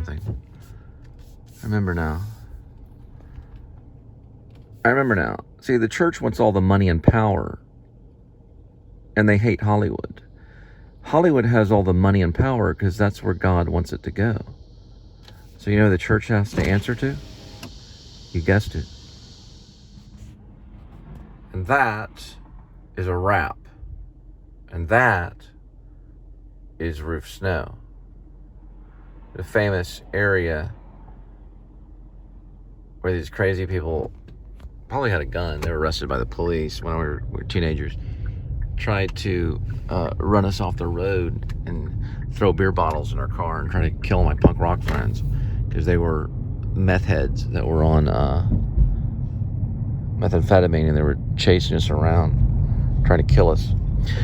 something. I remember now. See, the church wants all the money and power, and they hate Hollywood. Hollywood has all the money and power because that's where God wants it to go. So you know who the church has to answer to? You guessed it. And that is a wrap. And that is Roof Snow. The famous area where these crazy people probably had a gun. They were arrested by the police when we were teenagers. Tried to run us off the road and throw beer bottles in our car and try to kill my punk rock friends because they were meth heads that were on methamphetamine, and they were chasing us around trying to kill us.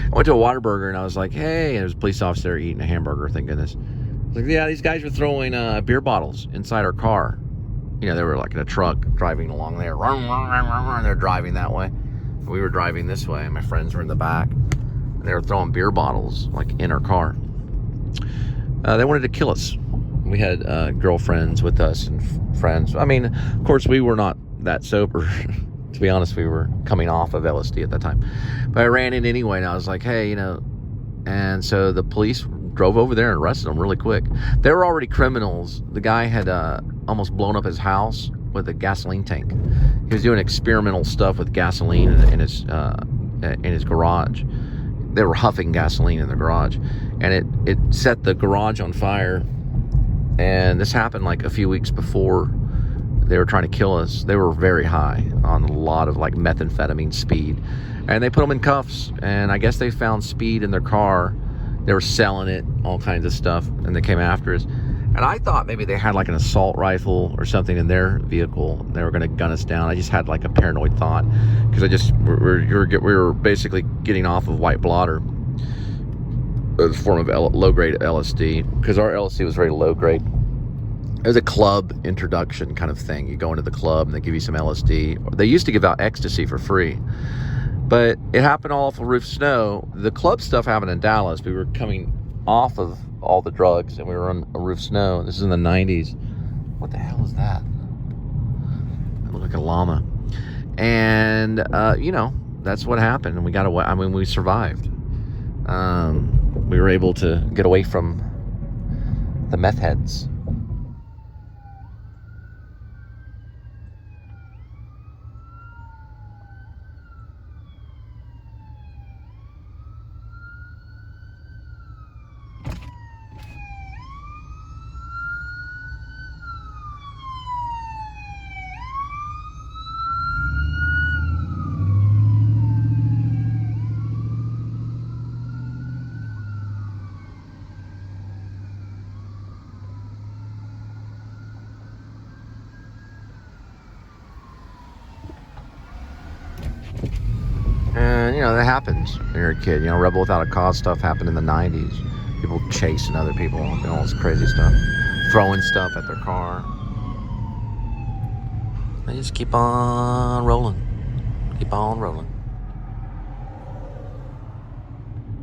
I went to a Whataburger and I was like, hey, and there was a police officer there eating a hamburger, thank goodness. I was like, yeah, these guys were throwing beer bottles inside our car. You know, they were like in a truck driving along there. They're driving that way. We were driving this way, and my friends were in the back. And they were throwing beer bottles like in our car. They wanted to kill us. We had girlfriends with us and friends. I mean, of course, we were not that sober. To be honest, we were coming off of LSD at that time. But I ran in anyway, and I was like, hey, you know. And so the police drove over there and arrested them really quick. They were already criminals. The guy had almost blown up his house with a gasoline tank. He was doing experimental stuff with gasoline in his garage. They were huffing gasoline in the garage, and it set the garage on fire. And this happened like a few weeks before they were trying to kill us. They were very high on a lot of like methamphetamine speed, and they put them in cuffs. And I guess they found speed in their car. They were selling it, all kinds of stuff, and they came after us. And I thought maybe they had like an assault rifle or something in their vehicle. They were going to gun us down. I just had like a paranoid thought because we were basically getting off of white blotter, a form of low-grade LSD, because our LSD was very low-grade. It was a club introduction kind of thing. You go into the club and they give you some LSD. They used to give out ecstasy for free, but it happened all off of Roof Snow. The club stuff happened in Dallas. We were coming off of all the drugs, and we were on a Roof Snow. This is in the 90s. What the hell is that? It looked like a llama. And, you know, that's what happened. And we got away. I mean, we survived. We were able to get away from the meth heads. And, you know, that happens when you're a kid. You know, Rebel Without a Cause stuff happened in the 90s. People chasing other people, doing all this crazy stuff. Throwing stuff at their car. They just keep on rolling. Keep on rolling.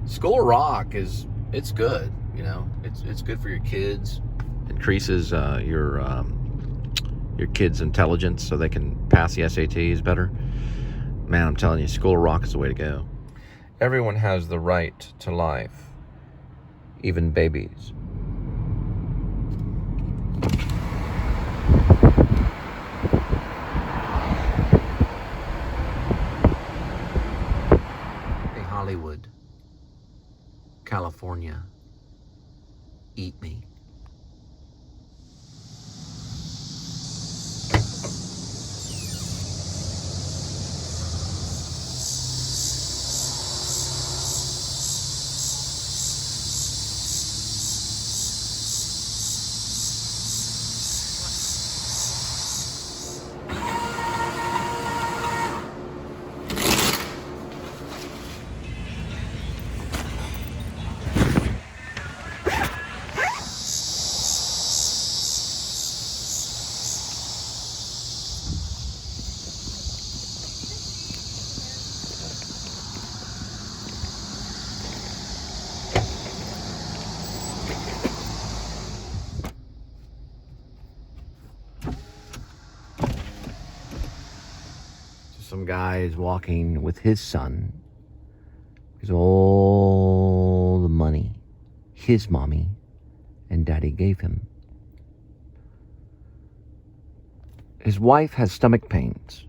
School of Rock it's good, you know. It's good for your kids. Increases your kids' intelligence so they can pass the SATs better. Man, I'm telling you, School of Rock is the way to go. Everyone has the right to life, even babies. Hey, Hollywood, California, eat me. some guy is walking with his son because all the money his mommy and daddy gave him. His wife has stomach pains.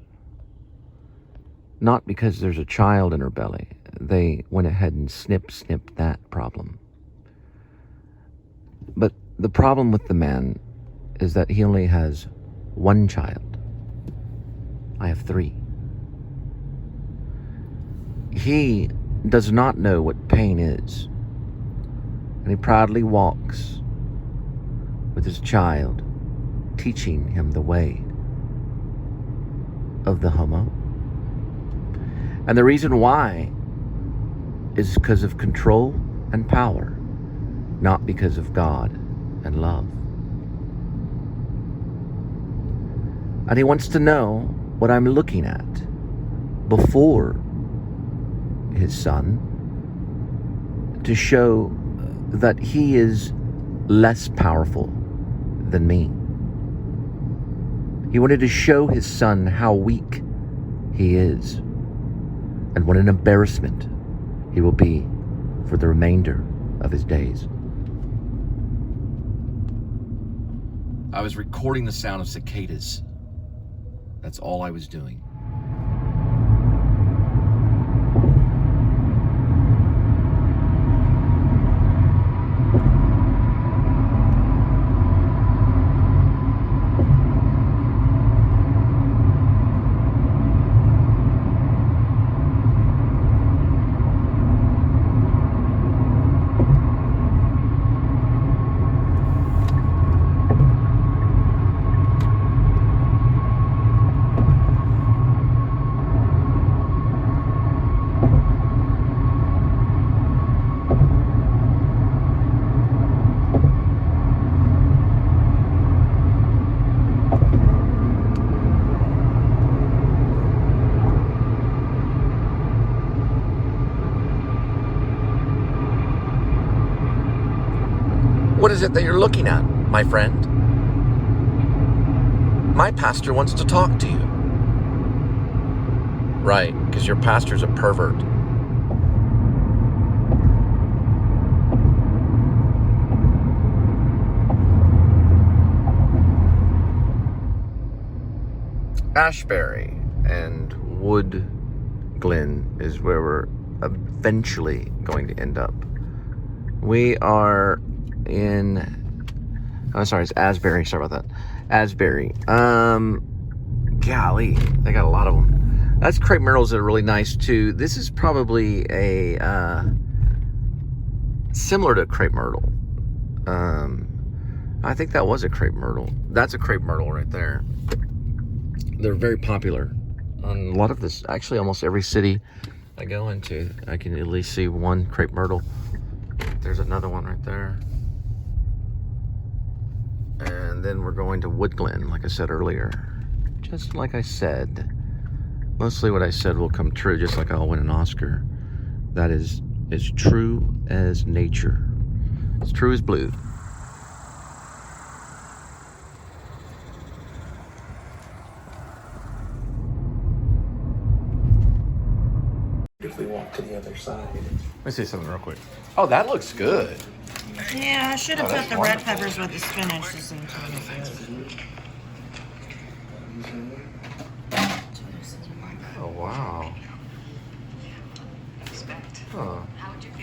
Not because there's a child in her belly. They went ahead and snipped that problem. But the problem with the man is that he only has one child. I have 3. He does not know what pain is. And he proudly walks with his child, teaching him the way of the homo. And the reason why is because of control and power, not because of God and love. And he wants to know what I'm looking at before his son to show that he is less powerful than me. He wanted to show his son how weak he is and what an embarrassment he will be for the remainder of his days. I was recording the sound of cicadas. That's all I was doing. What is it that you're looking at, my friend? My pastor wants to talk to you. Right, because your pastor's a pervert. Ashbury and Wood Glen is where we're eventually going to end up. We are in, it's Asbury, sorry about that. Asbury. Golly, they got a lot of them. That's crepe myrtles that are really nice too. This is probably a, similar to crepe myrtle. I think that was a crepe myrtle. That's a crepe myrtle right there. They're very popular. A lot of this, actually almost every city I go into, I can at least see one crepe myrtle. There's another one right there. And then we're going to Wood Glen, like I said earlier. Just like I said. Mostly what I said will come true, just like I'll win an Oscar. That is as true as nature. As true as blue. If we walk to the other side. Let me see something real quick. Oh, that looks good. Yeah, I should have put the wonderful. red peppers with the spinach the same time as this. Oh, wow. Huh.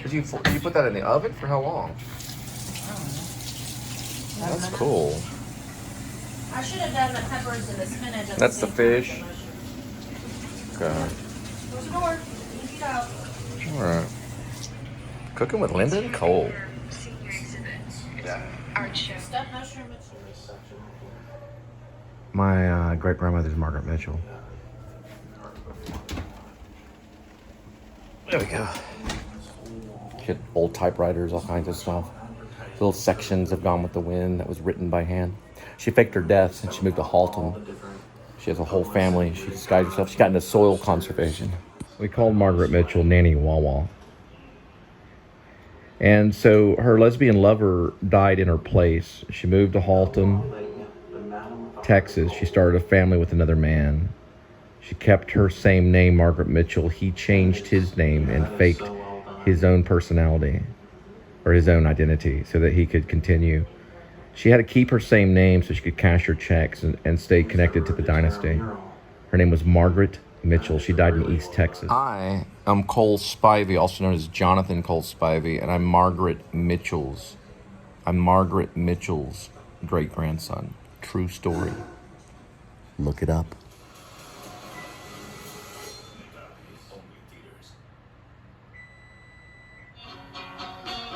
Did you put that in the oven for how long? That's cool. I should have done the peppers and the spinach at That's the the same fish. time. Okay. Close the door. Get out. All right. Cooking with Linda and Cole. Stuffed mushroom. My great grandmother's Margaret Mitchell. There we go. She had old typewriters, all kinds of stuff. Little sections of Gone with the Wind that was written by hand. She faked her death since she moved to Halton. She has a whole family. She disguised herself. She got into soil conservation. We called Margaret Mitchell Nanny Wawa. And so her lesbian lover died in her place. She moved to Halton, Texas. She started a family with another man. She kept her same name, Margaret Mitchell. He changed his name and faked his own personality or his own identity so that he could continue. She had to keep her same name so she could cash her checks and stay connected to the dynasty. Her name was Margaret Mitchell. She died in East Texas. I am Cole Spivey, also known as Jonathan Cole Spivey, and I'm Margaret Mitchell's great-grandson. True story. Look it up.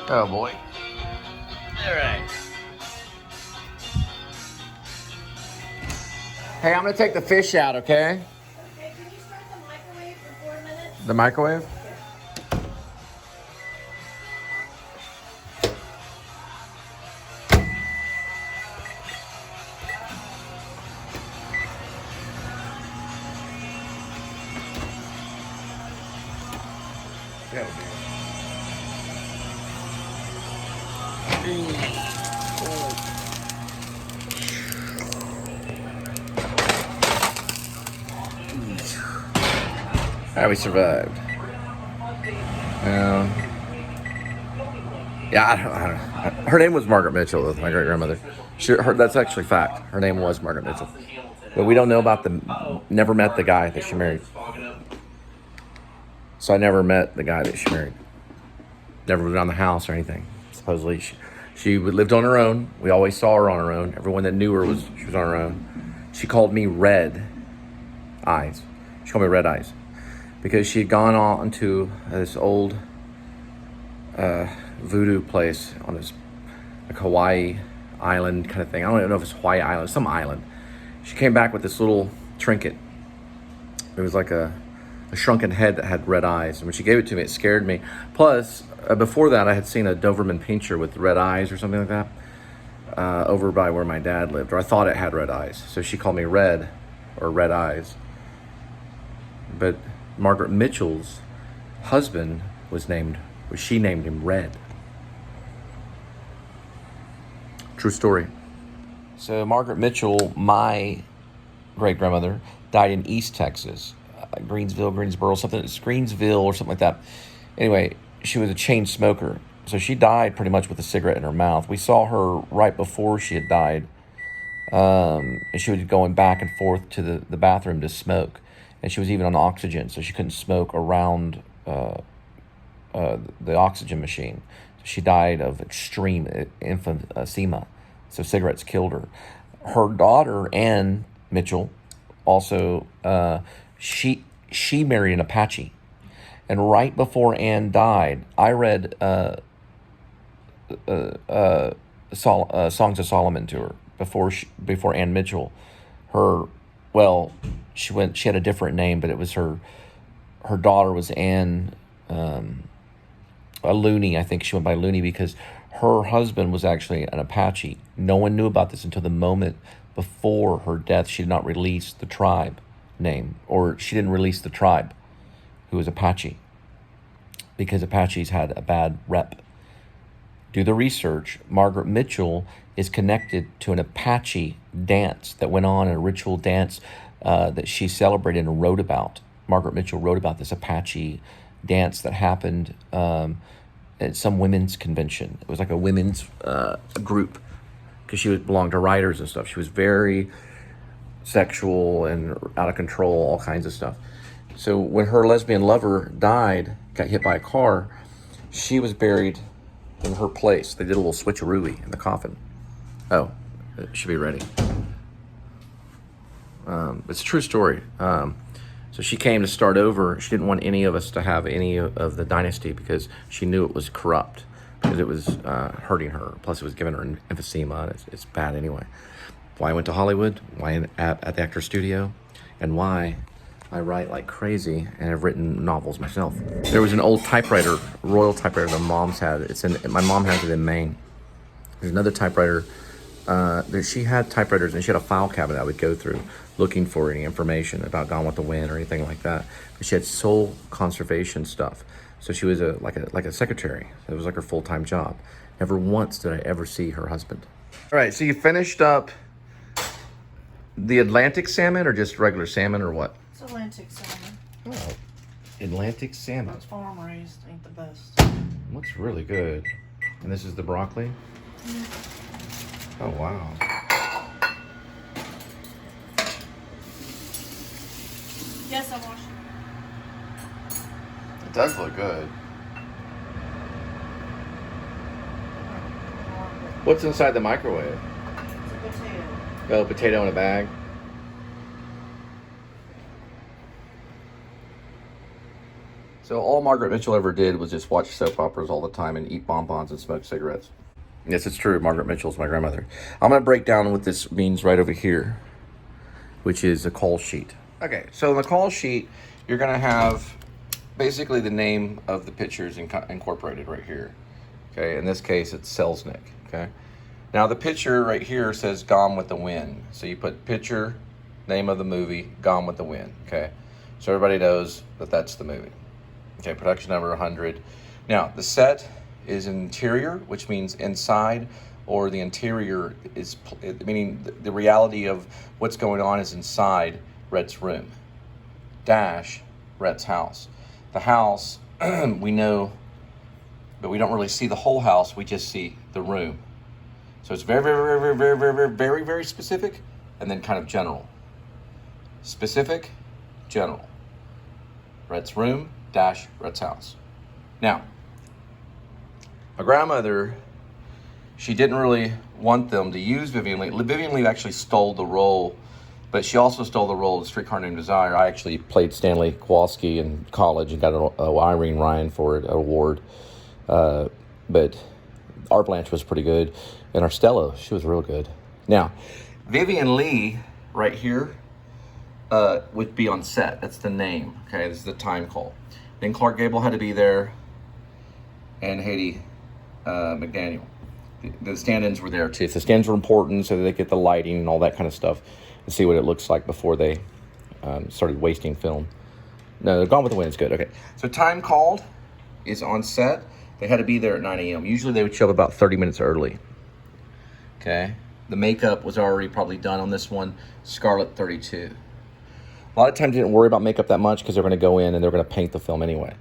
Oh boy. All right. Hey, I'm gonna take the fish out, okay? Okay, can you start the microwave for 4 minutes? The microwave? How we survived. Yeah, I don't, her name was Margaret Mitchell, my great grandmother. That's actually fact. Her name was Margaret Mitchell. But we don't know about never met the guy that she married. So I never met the guy that she married. Never moved around the house or anything. Supposedly she lived on her own. We always saw her on her own. Everyone that knew her she was on her own. She called me Red Eyes. She called me Red Eyes because she had gone on to this old voodoo place on this like Hawaii island kind of thing. I don't even know if it's Hawaii Island, some island. She came back with this little trinket. It was like a shrunken head that had red eyes. And when she gave it to me, it scared me. Plus, before that, I had seen a Doberman Pinscher with red eyes or something like that over by where my dad lived, or I thought it had red eyes. So she called me Red, or Red Eyes. But Margaret Mitchell's husband she named him Red. True story. So Margaret Mitchell, my great-grandmother, died in East Texas. Greensboro, something. It's Greensville or something like that. Anyway, she was a chain smoker. So she died pretty much with a cigarette in her mouth. We saw her right before she had died. And she was going back and forth to the bathroom to smoke. And she was even on oxygen, so she couldn't smoke around the oxygen machine. So she died of extreme emphysema. So cigarettes killed her. Her daughter, Ann Mitchell, also, she married an Apache. And right before Ann died, I read Songs of Solomon to her before Ann Mitchell. She had a different name, but it was her daughter was Ann Looney. I think she went by Looney because her husband was actually an Apache. No one knew about this until the moment before her death. She did not release the tribe name, or she didn't release the tribe who was Apache, because Apaches had a bad rep. Do the research. Margaret Mitchell is connected to an Apache dance that went on, a ritual dance that she celebrated and wrote about. Margaret Mitchell wrote about this Apache dance that happened at some women's convention. It was like a women's group, because she belonged to writers and stuff. She was very sexual and out of control, all kinds of stuff. So when her lesbian lover died, got hit by a car, she was buried in her place. They did a little switcheroo in the coffin. Oh, it should be ready. It's a true story. So she came to start over. She didn't want any of us to have any of the dynasty because she knew it was corrupt, because it was hurting her. Plus, it was giving her an emphysema. It's bad anyway. Why I went to Hollywood, why at the Actors Studio, and why I write like crazy and have written novels myself. There was an old typewriter, Royal typewriter my mom's had. My mom has it in Maine. There's another typewriter. She had typewriters, and she had a file cabinet I would go through looking for any information about Gone with the Wind or anything like that. But she had soul conservation stuff. So she was like a secretary. It was like her full-time job. Never once did I ever see her husband. All right, so you finished up the Atlantic salmon, or just regular salmon, or what? So Atlantic salmon. Oh, Atlantic salmon. That's farm raised. Ain't the best. Looks really good. And this is the broccoli? Oh, wow. Yes, I washed it. It does look good. What's inside the microwave? It's a potato. Oh, potato in a bag. So all Margaret Mitchell ever did was just watch soap operas all the time and eat bonbons and smoke cigarettes. Yes, it's true. Margaret Mitchell's my grandmother. I'm going to break down what this means right over here, which is a call sheet. Okay, so in the call sheet, you're going to have basically the name of the pictures incorporated right here. Okay, in this case, it's Selznick. Okay, now the picture right here says Gone with the Wind. So you put picture, name of the movie, Gone with the Wind. Okay, so everybody knows that that's the movie. Okay, production number 100. Now, the set is interior, which means inside, or the interior is, meaning the reality of what's going on is inside Rhett's room, dash Rhett's house. The house, we know, but we don't really see the whole house, we just see the room. So it's very, very, very, very, very, very, very, very specific, and then kind of general. Specific, general. Rhett's room, dash Rhett's house. Now, my grandmother, she didn't really want them to use Vivien Leigh. Vivien Leigh actually stole the role, but she also stole the role of Streetcar Named Desire. I actually played Stanley Kowalski in college and got an Irene Ryan for it, an award. But our Blanche was pretty good, and our Stella, she was real good. Now, Vivien Leigh, right here, would be on set. That's the name. Okay, this is the time call. Then Clark Gable had to be there, and Haiti McDaniel. The stand-ins were there too. So the stands were important so that they get the lighting and all that kind of stuff and see what it looks like before they started wasting film. No, Gone with the Wind is good. Okay, so time called is on set. They had to be there at 9 a.m. Usually they would show up about 30 minutes early. Okay, the makeup was already probably done on this one. Scarlet 32. A lot of times they didn't worry about makeup that much because they're going to go in and they're going to paint the film anyway.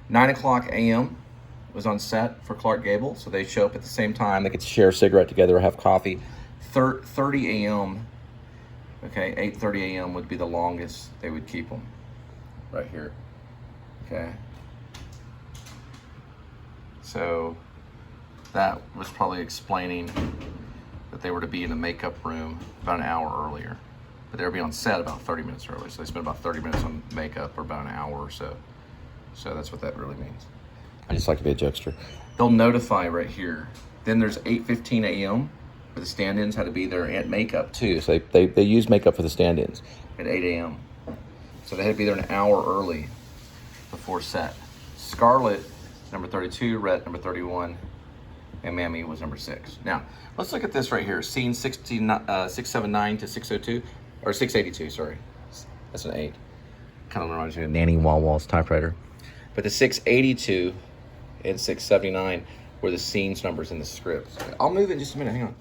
9 o'clock a.m. was on set for Clark Gable, so they show up at the same time. They could share a cigarette together or have coffee. 30 a.m., okay, 8:30 a.m. would be the longest they would keep them. Right here, okay. So that was probably explaining that they were to be in the makeup room about an hour earlier. But they were be on set about 30 minutes early, so they spent about 30 minutes on makeup, or about an hour or so. So that's what that really means. I just like to be a jokester. They'll notify right here. Then there's 8:15 a.m. where the stand-ins had to be there at makeup too. So they use makeup for the stand-ins at 8 a.m. So they had to be there an hour early before set. Scarlet, number 32, Rhett, number 31, and Mammy was number 6. Now, let's look at this right here. Scene 679 to 602, or 682, sorry. That's an 8. Kind of reminds me of Nanny Wall-Wall's typewriter. But the 682 and 679 were the scenes numbers in the script. I'll move in just a minute, hang on.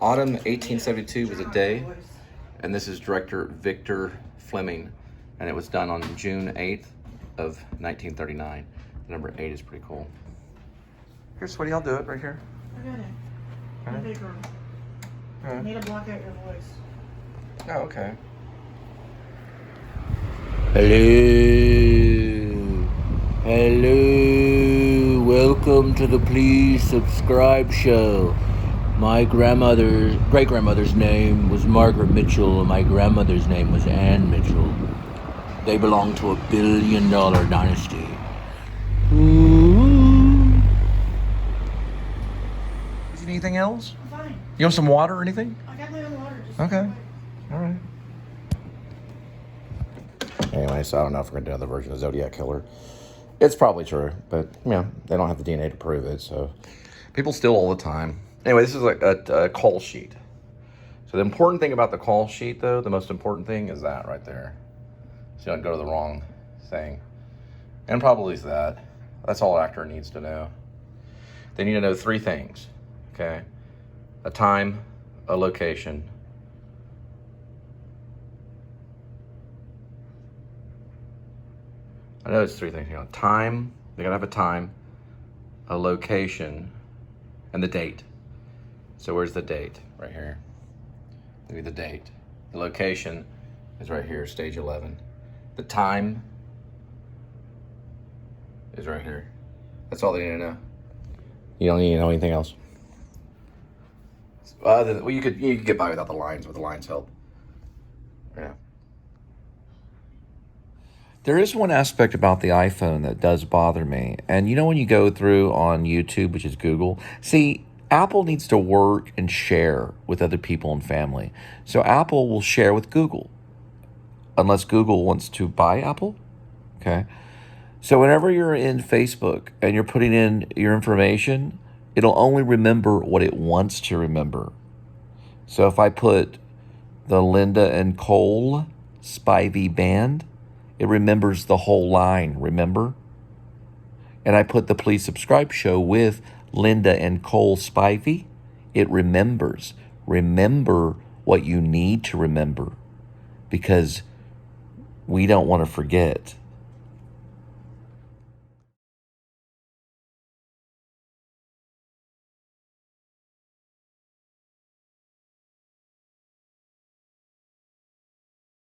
Autumn 1872 was a day, and this is director Victor Fleming, and it was done on June 8th of 1939. Number 8 is pretty cool. Here, sweetie, I'll do it right here. I got it. I'm a big girl. I need to block out your voice. Oh, okay. Hello. Hello. Welcome to the Please Subscribe show. My great-grandmother's name was Margaret Mitchell, and my grandmother's name was Ann Mitchell. They belong to a billion-dollar dynasty. Ooh. Is anything else? I'm fine. You want some water or anything? I got my own water. Just Okay. All right. Anyway, so I don't know if we're going to do another version of Zodiac Killer. It's probably true, but, they don't have the DNA to prove it, so people steal all the time. Anyway, this is like a call sheet. So the important thing about the call sheet, though, the most important thing is that right there. So you don't go to the wrong thing. And probably is that. That's all an actor needs to know. They need to know 3 things, okay? A time, a location, I know it's three things. Time, they gotta have a time, a location, and the date. So where's the date? Right here. Look at the date. The location is right here, stage 11. The time is right here. That's all they need to know. You don't need to know anything else. Well, you could get by without the lines, but the lines help. Yeah. There is one aspect about the iPhone that does bother me. And when you go through on YouTube, which is Google, see, Apple needs to work and share with other people and family. So Apple will share with Google, unless Google wants to buy Apple. Okay. So whenever you're in Facebook and you're putting in your information, it'll only remember what it wants to remember. So if I put the Linda and Cole Spivey band, it remembers the whole line, remember? And I put the Please Subscribe show with Linda and Cole Spivey, it remembers. Remember what you need to remember, because we don't want to forget.